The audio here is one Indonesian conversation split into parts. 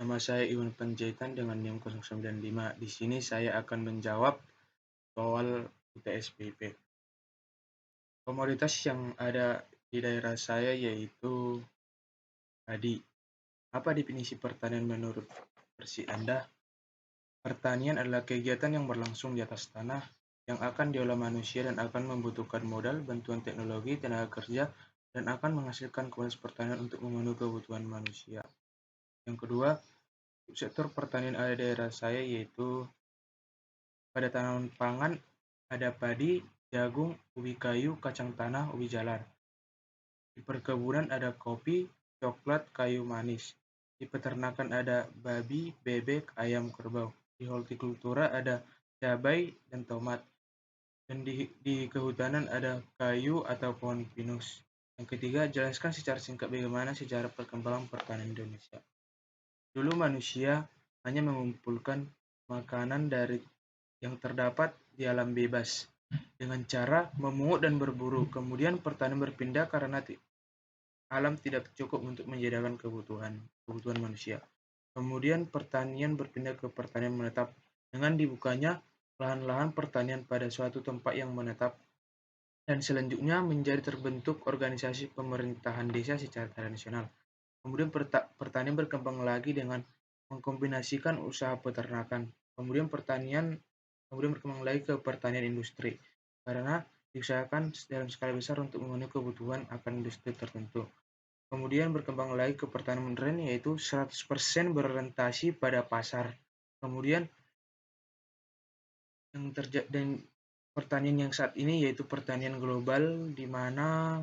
Nama saya Iwan Panjaitan dengan NIM 095. Di sini saya akan menjawab soal UTS-BIP. Komoditas yang ada di daerah saya yaitu padi. Apa definisi pertanian menurut versi Anda? Pertanian adalah kegiatan yang berlangsung di atas tanah yang akan diolah manusia dan akan membutuhkan modal, bantuan teknologi, tenaga kerja, dan akan menghasilkan komoditas pertanian untuk memenuhi kebutuhan manusia. Yang kedua, sektor pertanian ada di daerah saya yaitu pada tanaman pangan ada padi, jagung, ubi kayu, kacang tanah, ubi jalar. Di perkebunan ada kopi, coklat, kayu manis. Di peternakan ada babi, bebek, ayam, kerbau. Di hortikultura ada cabai dan tomat. Dan di kehutanan ada kayu atau pohon pinus. Yang ketiga, jelaskan secara singkat bagaimana sejarah perkembangan pertanian Indonesia. Dulu manusia hanya mengumpulkan makanan dari yang terdapat di alam bebas dengan cara memungut dan berburu. Kemudian pertanian berpindah karena alam tidak cukup untuk menyediakan kebutuhan manusia. Kemudian pertanian berpindah ke pertanian menetap dengan dibukanya lahan-lahan pertanian pada suatu tempat yang menetap dan selanjutnya menjadi terbentuk organisasi pemerintahan desa secara tradisional. Kemudian pertanian berkembang lagi dengan mengkombinasikan usaha peternakan. Kemudian berkembang lagi ke pertanian industri karena diusahakan dalam skala besar untuk memenuhi kebutuhan akan industri tertentu. Kemudian berkembang lagi ke pertanian modern yaitu 100% berorientasi pada pasar. Kemudian yang terjadi dan pertanian yang saat ini yaitu pertanian global di mana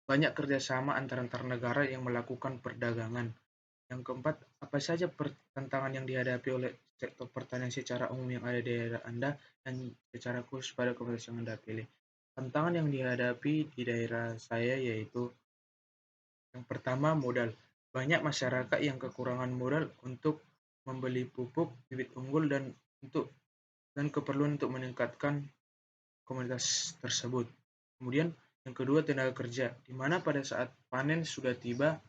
banyak kerjasama antar negara yang melakukan perdagangan. Yang keempat, apa saja tantangan yang dihadapi oleh sektor pertanian secara umum yang ada di daerah Anda dan secara khusus pada komoditas yang Anda pilih? Tantangan yang dihadapi di daerah saya yaitu yang pertama modal. Banyak masyarakat yang kekurangan modal untuk membeli pupuk, bibit unggul dan keperluan untuk meningkatkan komoditas tersebut. Kemudian yang kedua tenaga kerja, di mana pada saat panen sudah tiba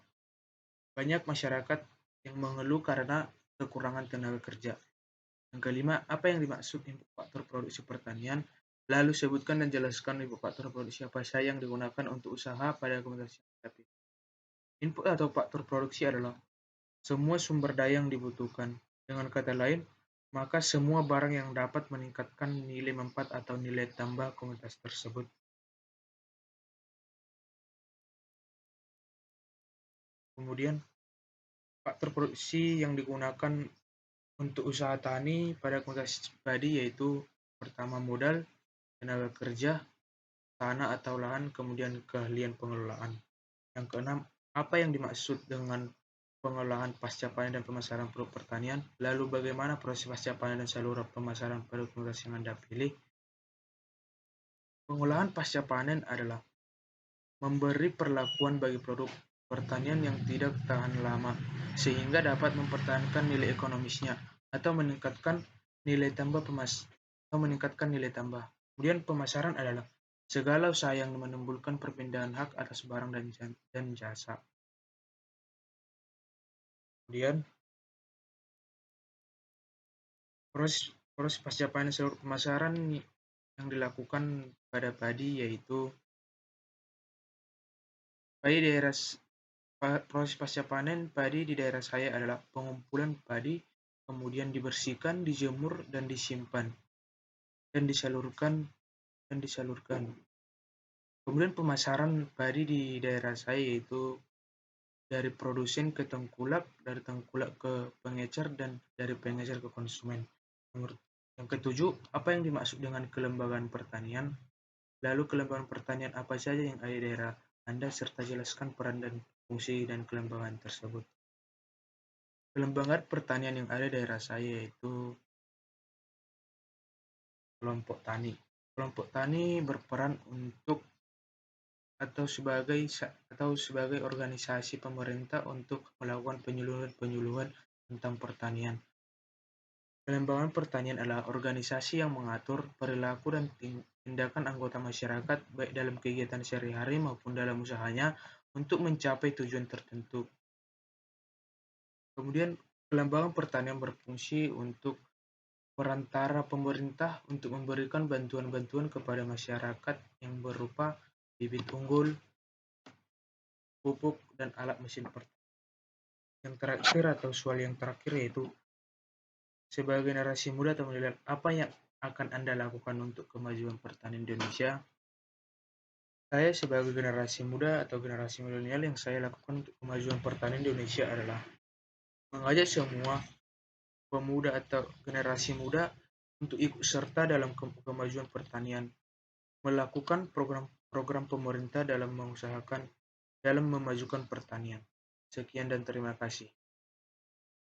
banyak masyarakat yang mengeluh karena kekurangan tenaga kerja. Yang kelima, apa yang dimaksud input faktor produksi pertanian? Lalu sebutkan dan jelaskan input faktor produksi apa saja yang digunakan untuk usaha pada komoditas yang kita pilih. Input atau faktor produksi adalah semua sumber daya yang dibutuhkan. Dengan kata lain, maka semua barang yang dapat meningkatkan nilai manfaat atau nilai tambah komoditas tersebut. Kemudian, faktor produksi yang digunakan untuk usaha tani pada komoditas padi yaitu pertama modal, tenaga kerja, tanah atau lahan, kemudian keahlian pengelolaan. Yang keenam, apa yang dimaksud dengan pengolahan pasca panen dan pemasaran produk pertanian? Lalu bagaimana proses pasca panen dan saluran pemasaran produk komoditas yang Anda pilih? Pengolahan pasca panen adalah memberi perlakuan bagi produk pertanian yang tidak tahan lama, sehingga dapat mempertahankan nilai ekonomisnya atau meningkatkan nilai tambah. Kemudian pemasaran adalah segala usaha yang menimbulkan perpindahan hak atas barang dan jasa. Kemudian proses pasca panen seluruh pemasaran yang dilakukan pada padi yaitu padi daerah proses pasca panen padi di daerah saya adalah pengumpulan padi, kemudian dibersihkan, dijemur, dan disimpan, dan disalurkan. Kemudian pemasaran padi di daerah saya yaitu dari produsen ke tengkulak, dari tengkulak ke pengecer, dan dari pengecer ke konsumen. Yang ketujuh, apa yang dimaksud dengan kelembagaan pertanian? Lalu kelembagaan pertanian apa saja yang ada di daerah Anda serta jelaskan peran dan fungsi dan kelembagaan tersebut. Kelembagaan pertanian yang ada di daerah saya yaitu kelompok tani. Kelompok tani berperan untuk sebagai organisasi pemerintah untuk melakukan penyuluhan tentang pertanian. Kelembagaan pertanian adalah organisasi yang mengatur perilaku dan tindakan anggota masyarakat baik dalam kegiatan sehari-hari maupun dalam usahanya untuk mencapai tujuan tertentu. Kemudian kelembagaan pertanian berfungsi untuk perantara pemerintah untuk memberikan bantuan-bantuan kepada masyarakat yang berupa bibit unggul, pupuk, dan alat mesin pertanian. Yang terakhir atau soal yang terakhir yaitu sebagai generasi muda atau milenial, apa yang akan Anda lakukan untuk kemajuan pertanian Indonesia? Saya sebagai generasi muda atau generasi milenial yang saya lakukan untuk kemajuan pertanian Indonesia adalah mengajak semua pemuda atau generasi muda untuk ikut serta dalam kemajuan pertanian, melakukan program-program pemerintah dalam mengusahakan dalam memajukan pertanian. Sekian dan terima kasih.